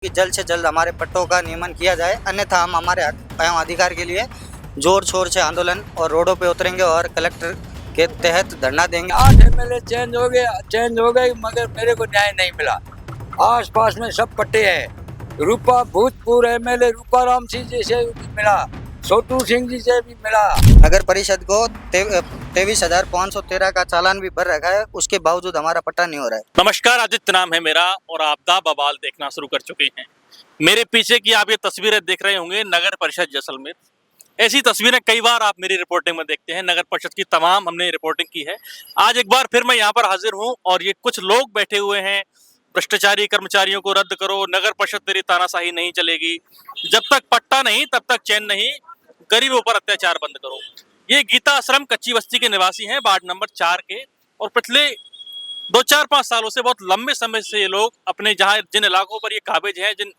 कि जल्द से जल्द हमारे पट्टों का नियमन किया जाए, अन्यथा हम हमारे हक एवं अधिकार के लिए जोर शोर से आंदोलन और रोडों पे उतरेंगे और कलेक्टर के तहत धरना देंगे। 8 एमएलए चेंज हो गए मगर मेरे को न्याय नहीं मिला। आस पास में सब पट्टे हैं। रूपा भूतपूर्व एमएलए रूपाराम सिंह जी से भी मिला, छोटू सिंह जी से भी मिला। नगर परिषद को 23,513 का चालान भी भर रखा है, उसके बावजूद हमारा पट्टा नहीं हो रहा है। नमस्कार, आदित्य नाम है मेरा और आप दा बवाल देखना शुरू कर चुके हैं। मेरे पीछे की आप ये तस्वीरें देख रहे होंगे नगर परिषद जैसलमेर। ऐसी तस्वीरें कई बार आप मेरी रिपोर्टिंग में देखते हैं, नगर परिषद की तमाम हमने रिपोर्टिंग की है। आज एक बार फिर मैं यहाँ पर हाजिर हूँ और ये कुछ लोग बैठे हुए हैं, भ्रष्टाचारी कर्मचारियों को रद्द करो, नगर परिषद तेरी तानाशाही नहीं चलेगी, जब तक पट्टा नहीं तब तक चैन नहीं, गरीबों पर अत्याचार बंद करो। ये गीता आश्रम कच्ची बस्ती के निवासी हैं, वार्ड नंबर 4 के, और पिछले 2-4-5 सालों से, बहुत लंबे समय से ये लोग अपने जहाँ जिन इलाकों पर ये काबिज हैं, जिन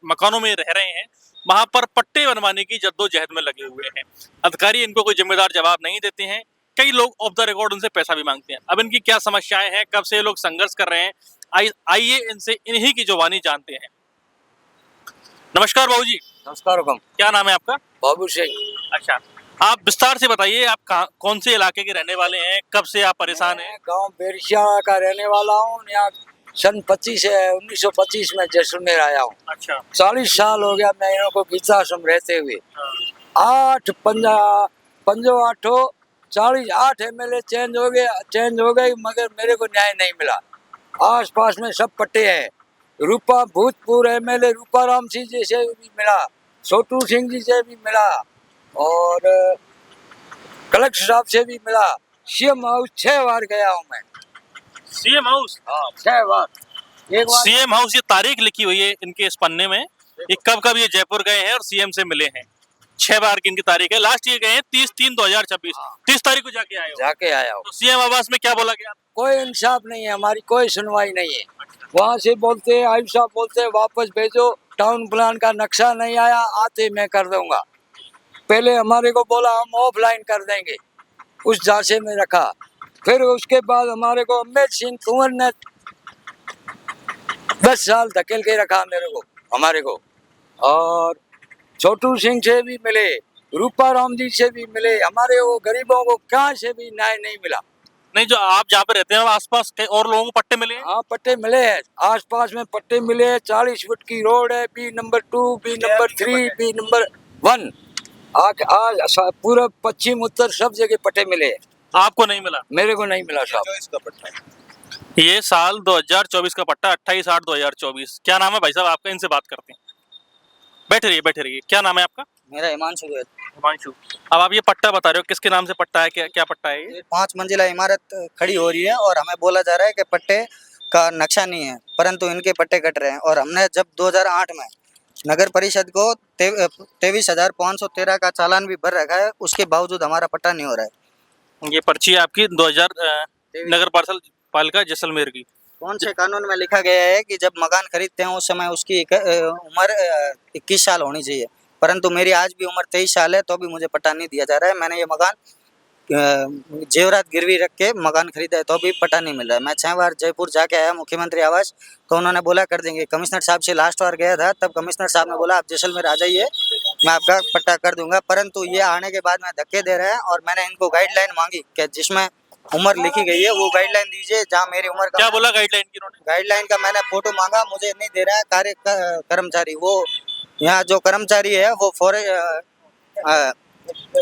मकानों में रह रहे हैं, वहां पर पट्टे बनवाने की जद्दोजहद में लगे हुए हैं। अधिकारी इनको कोई जिम्मेदार जवाब नहीं देते हैं। कई लोग ऑफ द रिकॉर्ड उनसे पैसा भी मांगते हैं। अब इनकी क्या समस्याएं हैं, कब से ये लोग संघर्ष कर रहे हैं, आइए इनसे इन्हीं की जुबानी जानते हैं। नमस्कार बाबू जी। नमस्कार हुकम। क्या नाम है आपका? बाबू सिंह। अच्छा, आप विस्तार से बताइए, आप कौन से इलाके के रहने वाले हैं, कब से आप परेशान हैं? गांव बेरिया का रहने वाला हूँ। यहाँ सन 1925 में जैसलमेर आया हूँ। अच्छा, 40 साल हो गया मैं इन को गीता आश्रम रहते हुए। 8 एमएलए चेंज हो गए मगर मेरे को न्याय नहीं मिला। आस पास में सब पट्टे हैं। रूपा भूतपूर्व एमएलए रूपाराम सिंह जी से भी मिला, छोटू सिंह जी से भी मिला और कलेक्टर साहब से भी मिला। सीएम हाउस 6 बार गया हूँ मैं। CM house? हाँ, 6 बार। एक बार सीएम हाउस, ये तारीख लिखी हुई है इनके इस पन्ने में, ये कब ये जयपुर गए हैं और सीएम से मिले हैं। 6 बार की इनकी तारीख है। लास्ट ये गए हैं 30/3/2026, 30 तारीख को जाके आए हो। तो सीएम आवास में क्या बोला गया? कोई इंसाफ नहीं है, हमारी कोई सुनवाई नहीं है। वहाँ से बोलते हैं, आयुष साहब बोलते हैं वापस भेजो, टाउन प्लान का नक्शा नहीं आया, आते मैं कर दूंगा। पहले हमारे को बोला हम ऑफलाइन कर देंगे, उस जांचे में रखा। फिर उसके बाद हमारे को अम्बेद सिंह कुंवर ने 10 साल धकेल के रखा हमारे को। और छोटू सिंह से भी मिले, रूपाराम जी से भी मिले, हमारे वो गरीबों को कहाँ से भी न्याय नहीं मिला। नहीं, जो आप जहाँ पे रहते हैं आसपास कई और लोगों को पट्टे मिले हैं? हाँ, पट्टे मिले हैं। आसपास में पट्टे मिले हैं। 40 फुट की रोड है, B number 2, B number 3, B number 1। आज पूरा पश्चिम उत्तर सब जगह पट्टे मिले हैं। आपको नहीं मिला? मेरे को नहीं मिला साहब। ये साल 2024 का पट्टा, 28/8/2024। क्या नाम है भाई साहब आपका? इनसे बात करते हैं। बैठे रहिए। क्या नाम है आपका? मेरा हिमांशु है। हिमांशु। अब आप ये पट्टा बता रहे हो, किसके नाम से पट्टा है, क्या पट्टा है ये? 5 मंजिला इमारत खड़ी हो रही है और हमें बोला जा रहा है कि पट्टे का नक्शा नहीं है, परंतु इनके पट्टे कट रहे हैं। और हमने जब 2008 में नगर परिषद को 23,513 का चालान भी भर रखा है, उसके बावजूद हमारा पट्टा नहीं हो रहा है। ये पर्ची है आपकी 2000 नगर पालिका जैसलमेर की। कौन से कानून में लिखा गया है कि जब मकान खरीदते हैं उस समय उसकी उम्र 21 साल होनी चाहिए, परंतु मेरी आज भी उम्र 23 साल है, तो भी मुझे पट्टा नहीं दिया जा रहा है। मैंने ये मकान जेवरात गिरवी रख के मकान खरीदा है, तो भी पट्टा नहीं मिल रहा है। मैं 6 बार जयपुर जाके आया मुख्यमंत्री आवास, तो उन्होंने बोला कर देंगे। कमिश्नर साहब से लास्ट बार गया था, तब कमिश्नर साहब ने बोला आप जैसलमेर आ जाइए, मैं आपका पट्टा कर दूंगा, परंतु ये आने के बाद में धक्के दे रहे हैं। और मैंने इनको गाइडलाइन मांगी कि जिसमें उम्र लिखी गई है वो गाइडलाइन दीजिए, जहाँ मेरी उम्र का। क्या बोला गाइडलाइन की उन्होंने? गाइडलाइन का मैंने फोटो मांगा, मुझे नहीं दे रहा है। कर्मचारी, वो यहाँ जो कर्मचारी है वो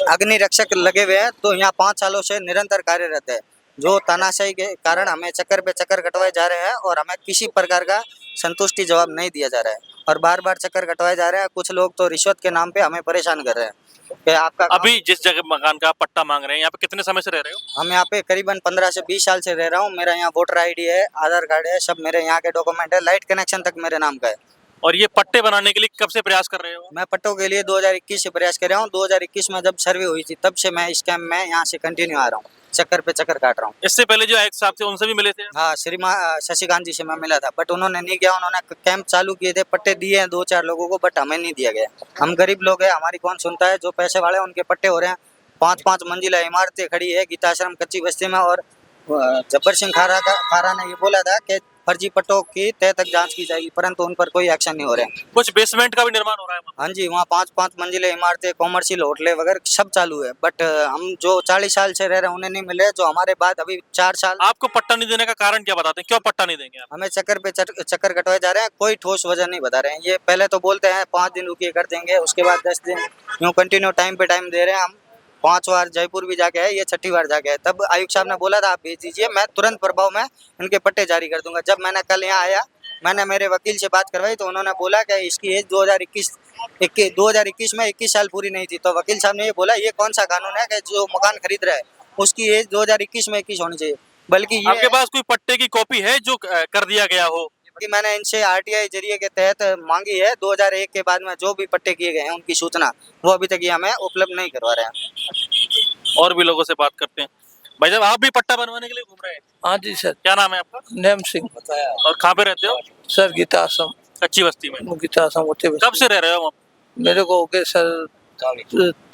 अग्नि रक्षक लगे हुए हैं, तो यहाँ 5 सालों से निरंतर कार्यरत है। जो तानाशाही के कारण हमें चक्कर पे चक्कर कटवाए जा रहे हैं और हमें किसी प्रकार का संतुष्टि जवाब नहीं दिया जा रहा है और बार बार चक्कर कटवाए जा रहे हैं। कुछ लोग तो रिश्वत के नाम पे हमें परेशान कर रहे हैं कि आपका अभी जिस जगह मकान का पट्टा मांग रहे हैं, यहाँ पे कितने समय से रह रहे हो? हम यहाँ पे करीबन 15 से 20 साल से रह रहा हूँ। मेरा यहाँ वोटर ID है, आधार कार्ड है, सब मेरे यहाँ के डॉक्यूमेंट है, लाइट कनेक्शन तक मेरे नाम का है। और ये पट्टे बनाने के लिए कब से प्रयास कर रहे हो? मैं पट्टों के लिए 2021 से प्रयास कर रहा हूँ। 2021 में जब सर्वे हुई थी तब से मैं इस कैंप में यहाँ से कंटिन्यू आ रहा हूँ, चक्कर पे चक्कर काट रहा हूँ। इससे पहले जो आयुक्त साहब थे उनसे भी मिले थे? हाँ, शशिकांत जी से मैं मिला था, बट उन्होंने नहीं किया। उन्होंने कैंप चालू किए थे, पट्टे दिए हैं 2-4 लोगों को, बट हमें नहीं दिया गया। हम गरीब लोग हैं, हमारी कौन सुनता है। जो पैसे वाले उनके पट्टे हो रहे हैं। 5-5 मंजिला इमारतें खड़ी है गीता आश्रम कच्ची बस्ती में। और जब्बर सिंह खारा ने ये बोला था कि फर्जी पट्टों की तय तक जांच की जाएगी, परंतु उन पर कोई एक्शन नहीं हो रहे हैं। कुछ बेसमेंट का भी निर्माण हो रहा है वहाँ। हाँ जी, वहाँ 5-5 मंजिले इमारतें, कॉमर्शियल होटलें वगैरह सब चालू है, बट हम जो 40 साल से रह रहे हैं उन्हें नहीं मिले, जो हमारे बाद अभी 4 साल आपको पट्टा नहीं देने का कारण क्या बताते हैं, क्यों पट्टा नहीं देंगे आप? हमें चक्कर पे चक्कर कटवाए जा रहे हैं, कोई ठोस वजह नहीं बता रहे हैं। ये पहले तो बोलते हैं 5 दिन रुकिए कर देंगे, उसके बाद 10 दिन, यूँ कंटिन्यू टाइम पे टाइम दे रहे हैं। हम 5 बार जयपुर भी जाके आए, ये 6ठी बार जाके आए। तब आयुक्त साहब ने बोला था आप भेज दीजिए, मैं तुरंत प्रभाव में इनके पट्टे जारी कर दूंगा। जब मैंने कल यहाँ आया, मैंने मेरे वकील से बात करवाई तो उन्होंने बोला कि इसकी एज 2021 में 21 साल पूरी नहीं थी। तो वकील साहब ने ये बोला ये कौन सा कानून है कि जो मकान खरीद रहा है उसकी एज 2021 में 21 होनी चाहिए, बल्कि ये आपके पास कोई पट्टे की कॉपी है जो कर दिया गया हो? कि मैंने इनसे आरटीआई जरिए के तहत मांगी है। 2001 के बाद में जो भी पट्टे किए गए हैं उनकी सूचना वो अभी तक ये हमें उपलब्ध नहीं करवा रहे हैं। और भी लोगों से बात करते हैं। भाई साहब आप भी पट्टा बनवाने के लिए घूम रहे हैं? हाँ जी सर, क्या नाम है आपका नेम सिंह और कहाँ पे रहते हो? सर, गीता आश्रम, कच्ची बस्ती में। गीता आश्रम होते हुए कब से रह रहे हो वहाँ? मेरे को हो गए सर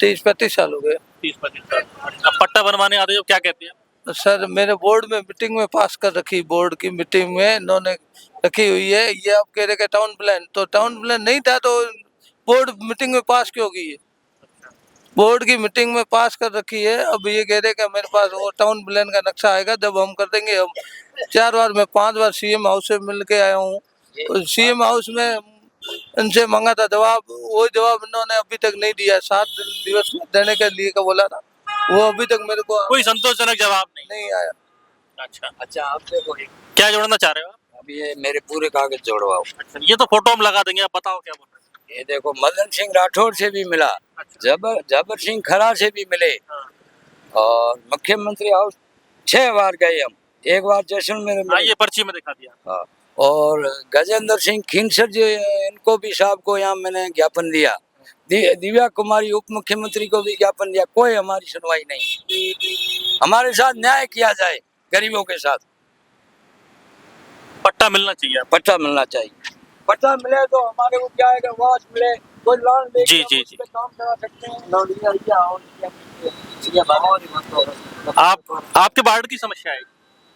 30-35 साल हो गए। 30-35 साल। अब पट्टा बनवाने आते हो, क्या कहते हैं? सर मेरे बोर्ड में मीटिंग में पास कर रखी, बोर्ड की मीटिंग में इन्होंने रखी हुई है। ये आप कह रहे टाउन प्लान, तो टाउन प्लान नहीं था तो बोर्ड मीटिंग में पास क्यों की है? बोर्ड की मीटिंग में पास कर रखी है। अब ये कह रहे कि मेरे पास वो टाउन प्लान का नक्शा आएगा जब हम कर देंगे। हम 4 बार मैं 5 बार सीएम हाउस से मिल के आया हूँ। सीएम हाउस में इनसे मांगा था जवाब, वो जवाब इन्होंने अभी तक नहीं दिया। 7 दिवस में देने के लिए का बोला था, वो अभी तक मेरे को कोई संतोषजनक जवाब नहीं आया। अच्छा, आप देखो क्या जोड़ना चाह रहे हो आप? अभी ये मेरे पूरे कागज जोड़वाओ। अच्छा, ये तो फोटो हम लगा देंगे, आप बताओ क्या बोल रहे हैं। ये देखो मदन सिंह राठौर से भी मिला, जबर सिंह खरा से भी मिले, और मुख्यमंत्री हाउस 6 बार गए हम, 1 बार जैसलमेर में हाँ, ये पर्ची में दिखा दिया। हाँ, और गजेंद्र सिंह खींसर जी, इनको भी साहब को यहाँ मैंने ज्ञापन दिया। दिव्या कुमारी उप मुख्यमंत्री को भी ज्ञापन दिया, कोई हमारी सुनवाई नहीं। हमारे साथ न्याय किया जाए, गरीबों के साथ पट्टा मिलना चाहिए आपको। पट्टा मिलना चाहिए। पट्टा मिले तो हमारे को क्या है, वास मिले, कोई लोन ले जी, जी, जी। काम करा सकते हैं। आप आपके वार्ड की समस्या है?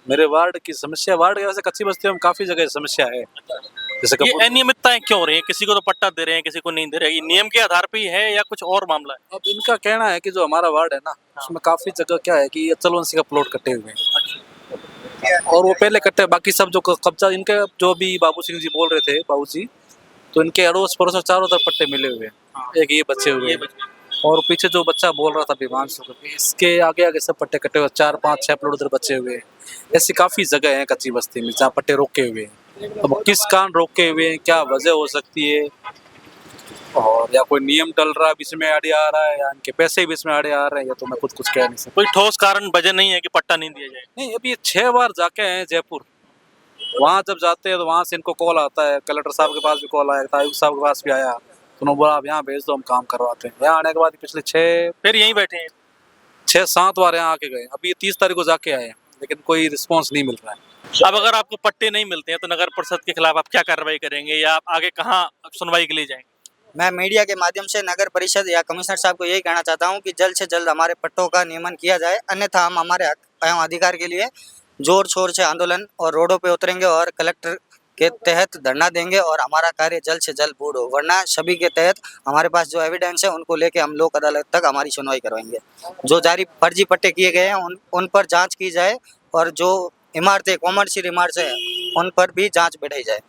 मेरे वार्ड की समस्या, वार्ड के वैसे कच्ची बस्तियों में काफी जगह समस्या है। जैसे ये कपूर, अनियमितताएं क्यों हो रही है? किसी को तो पट्टा दे रहे हैं, किसी को नहीं दे रहे हैं। ये नियम के आधार पे ही है या कुछ और मामला है? अब इनका कहना है कि जो हमारा वार्ड है ना, उसमें काफी जगह क्या है कि ये चलवंशी का प्लॉट कटे हुए हैं, और वो पहले कटे, बाकी सब जो कब्जा इनके, जो भी बाबू सिंह जी बोल रहे थे, बाबू जी, तो इनके अड़ोस पड़ोस चारों तरफ पट्टे मिले हुए हैं। एक ये बचे हुए हैं, और पीछे जो बच्चा बोल रहा था विमांशु, इसके आगे आगे सब पट्टे कटे हुए, 4-5-6 प्लॉट उधर बचे हुए हैं। ऐसी काफी जगह है कच्ची बस्ती में जहाँ पट्टे रोके हुए हैं। अब किस कारण रोके हुए हैं, क्या वजह हो सकती है, और या कोई नियम टल रहा है बीच में आड़े आ रहा है, या इनके पैसे बीच में आड़े आ रहे हैं, या तो मैं खुद कुछ कह नहीं सकता। कोई ठोस कारण वजह नहीं है कि पट्टा नहीं दिया जाए? नहीं, अभी 6 बार जाके आए हैं जयपुर। वहाँ जब जाते हैं तो वहाँ से इनको कॉल आता है, कलेक्टर साहब के पास भी कॉल आया, आयुक्त साहब के पास भी आया, तो उन्होंने बोला आप यहाँ भेज दो, हम काम करवाते हैं। यहाँ आने के बाद पिछले 6 फिर यहीं बैठे हैं? 6-7 बार यहाँ आके गए। अभी 30 तारीख को जाके आए हैं, लेकिन कोई रिस्पॉन्स नहीं मिल रहा है। अब अगर आपको पट्टे नहीं मिलते हैं तो नगर परिषद के खिलाफ आप क्या कार्रवाई करेंगे, या आप आगे कहाँ सुनवाई के लिए जाएंगे? मैं मीडिया के माध्यम से नगर परिषद या कमिश्नर साहब को यही कहना चाहता हूं कि जल्द से जल्द हमारे पट्टों का नियमन किया जाए, अन्यथा हम हमारे हक एवं अधिकार के लिए जोर शोर से आंदोलन और रोडों पे उतरेंगे और कलेक्टर के तहत धरना देंगे, और हमारा कार्य जल्द से जल्द पूर्ण हो, वरना सभी के तहत हमारे पास जो एविडेंस है उनको लेके हम लोक अदालत तक हमारी सुनवाई करवाएंगे। जो जारी फर्जी पट्टे किए गए हैं उन पर जाँच की जाए, और जो इमारतें कॉमर्शियल इमारतें हैं उन पर भी जाँच बढ़ाई जाए।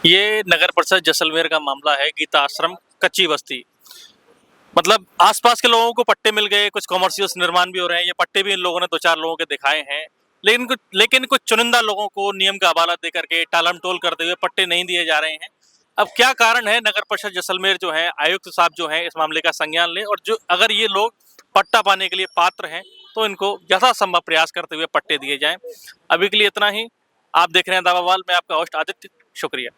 ये नगर परिषद जैसलमेर का मामला है, गीता आश्रम कच्ची बस्ती। मतलब आसपास के लोगों को पट्टे मिल गए, कुछ कॉमर्शियल निर्माण भी हो रहे हैं। ये पट्टे भी इन लोगों ने 2-4 लोगों के दिखाए हैं, लेकिन कुछ चुनिंदा लोगों को नियम का हवाला दे करके टालम टोल करते हुए पट्टे नहीं दिए जा रहे हैं। अब क्या कारण है? नगर परिषद जैसलमेर जो है, आयुक्त साहब जो है, इस मामले का संज्ञान लें, और जो अगर ये लोग पट्टा पाने के लिए पात्र हैं तो इनको यथासंभव प्रयास करते हुए पट्टे दिए जाएं। अभी के लिए इतना ही। आप देख रहे हैं दावावाल, मैं आपका होस्ट आदित्य, शुक्रिया।